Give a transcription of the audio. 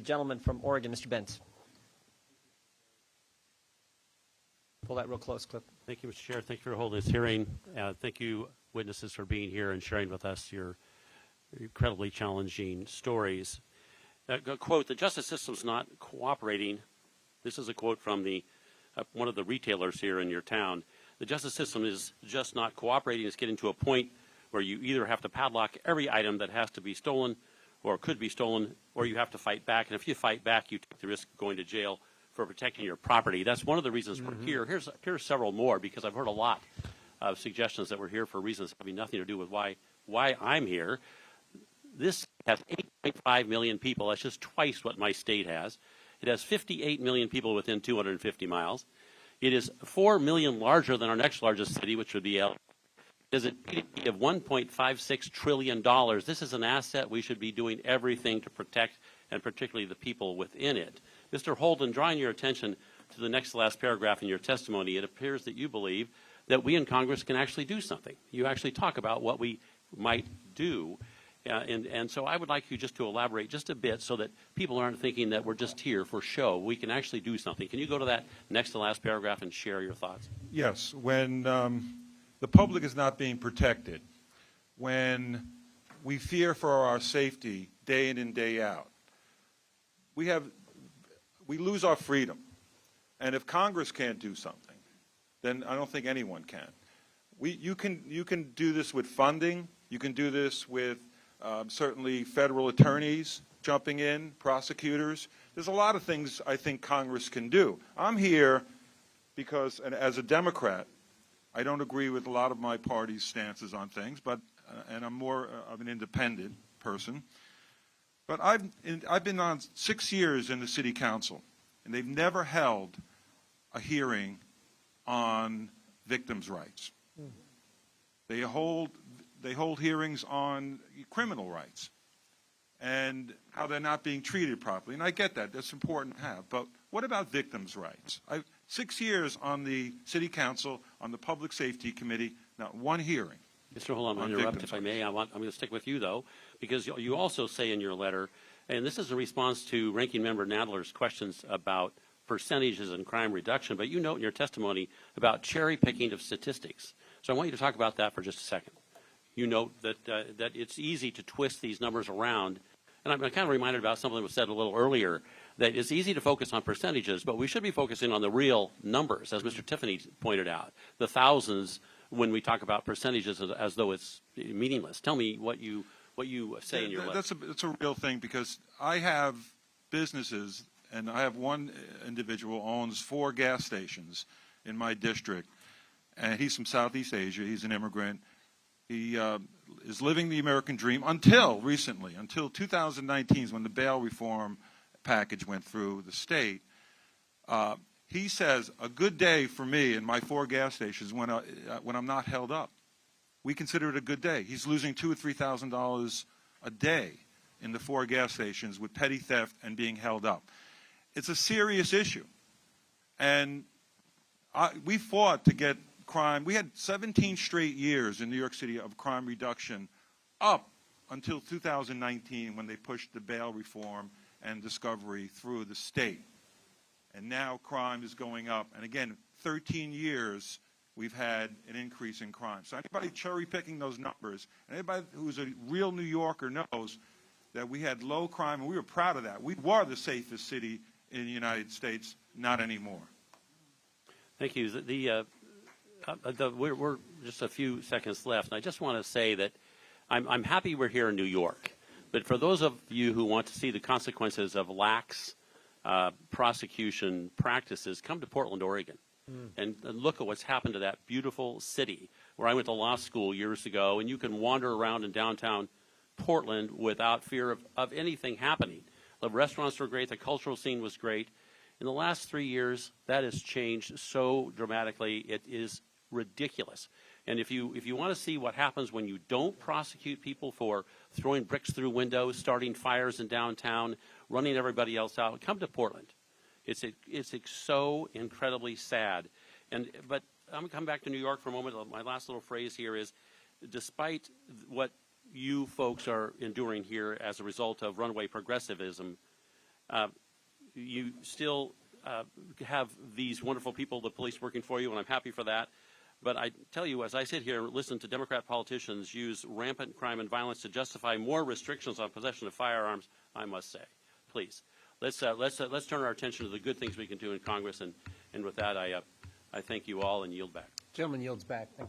The gentleman from Oregon, Mr. Bentz. Pull that real close, Clip. Thank you, Mr. Chair. Thank you for holding this hearing. Thank you, witnesses, for being here and sharing with us your incredibly challenging stories. Quote, the justice system's not cooperating. This is a quote from one of the retailers here in your town. The justice system is just not cooperating. It's getting to a point where you either have to padlock every item that has to be stolen or could be stolen, or you have to fight back. And if you fight back, you take the risk of going to jail for protecting your property. That's one of the reasons we're here. Here's several more, because I've heard a lot of suggestions that we're here for reasons having nothing to do with why I'm here. This has 8.5 million people. That's just twice what my state has. It has 58 million people within 250 miles. It is 4 million larger than our next largest city, which would be LA. It has a GDP of $1.56 trillion. This is an asset we should be doing everything to protect, and particularly the people within it. Mr. Holden, drawing your attention to the next to last paragraph in your testimony, it appears that you believe that we in Congress can actually do something. You actually talk about what we might do. And so I would like you just to elaborate just a bit so that people aren't thinking that we're just here for show. We can actually do something. Can you go to that next to last paragraph and share your thoughts? Yes. When the public is not being protected, when we fear for our safety day in and day out, we lose our freedom. And if Congress can't do something, then I don't think anyone can. You can do this with funding. You can do this with certainly federal attorneys jumping in, prosecutors. There's a lot of things I think Congress can do. I'm here because, and as a Democrat, I don't agree with a lot of my party's stances on things, but and I'm more of an independent person. But I've been on 6 years in the city council, and they've never held a hearing on victims' rights. They hold hearings on criminal rights and how they're not being treated properly. And I get that. That's important to have. But what about victims' rights? 6 years on the city council, on the Public Safety Committee, not one hearing. Mr. Holden, I'm going to interrupt if I may. I'm going to stick with you, though, because you also say in your letter, and this is a response to Ranking Member Nadler's questions about percentages and crime reduction, but you note in your testimony about cherry picking of statistics. So I want you to talk about that for just a second. You note that that it's easy to twist these numbers around, and I'm kind of reminded about something that was said a little earlier, that it's easy to focus on percentages, but we should be focusing on the real numbers, as Mr. Tiffany pointed out, the thousands when we talk about percentages as though it's meaningless. Tell me what you say in your letter. That's a real thing, because I have businesses, and I have one individual owns 4 gas stations in my district, and he's from Southeast Asia. He's an immigrant. He is living the American dream until recently, until 2019, when the bail reform package went through the state. He says a good day for me and my 4 gas stations when I'm not held up. We consider it a good day. He's losing $2,000 or $3,000 a day in the 4 gas stations with petty theft and being held up. It's a serious issue, and we fought to get crime. We had 17 straight years in New York City of crime reduction up until 2019, when they pushed the bail reform and discovery through the state. And now crime is going up. And again, 13 years we've had an increase in crime. So anybody cherry picking those numbers, and anybody who's a real New Yorker knows that we had low crime, and we were proud of that. We were the safest city in the United States. Not anymore. Thank you. We're just a few seconds left, and I just want to say that I'm happy we're here in New York. But for those of you who want to see the consequences of lax prosecution practices, come to Portland, Oregon, and look at what's happened to that beautiful city where I went to law school years ago, and you can wander around in downtown Portland without fear of anything happening. The restaurants were great. The cultural scene was great. In the last 3 years, that has changed so dramatically. It is ridiculous. And if you want to see what happens when you don't prosecute people for throwing bricks through windows, starting fires in downtown, running everybody else out, come to Portland. It's so incredibly sad. But I'm going to come back to New York for a moment. My last little phrase here is, despite what you folks are enduring here as a result of runaway progressivism, You still have these wonderful people, the police, working for you, and I'm happy for that. But I tell you, as I sit here and listen to Democrat politicians use rampant crime and violence to justify more restrictions on possession of firearms, I must say, please, let's turn our attention to the good things we can do in Congress. And with that, I thank you all and yield back. Gentleman yields back. Thank you.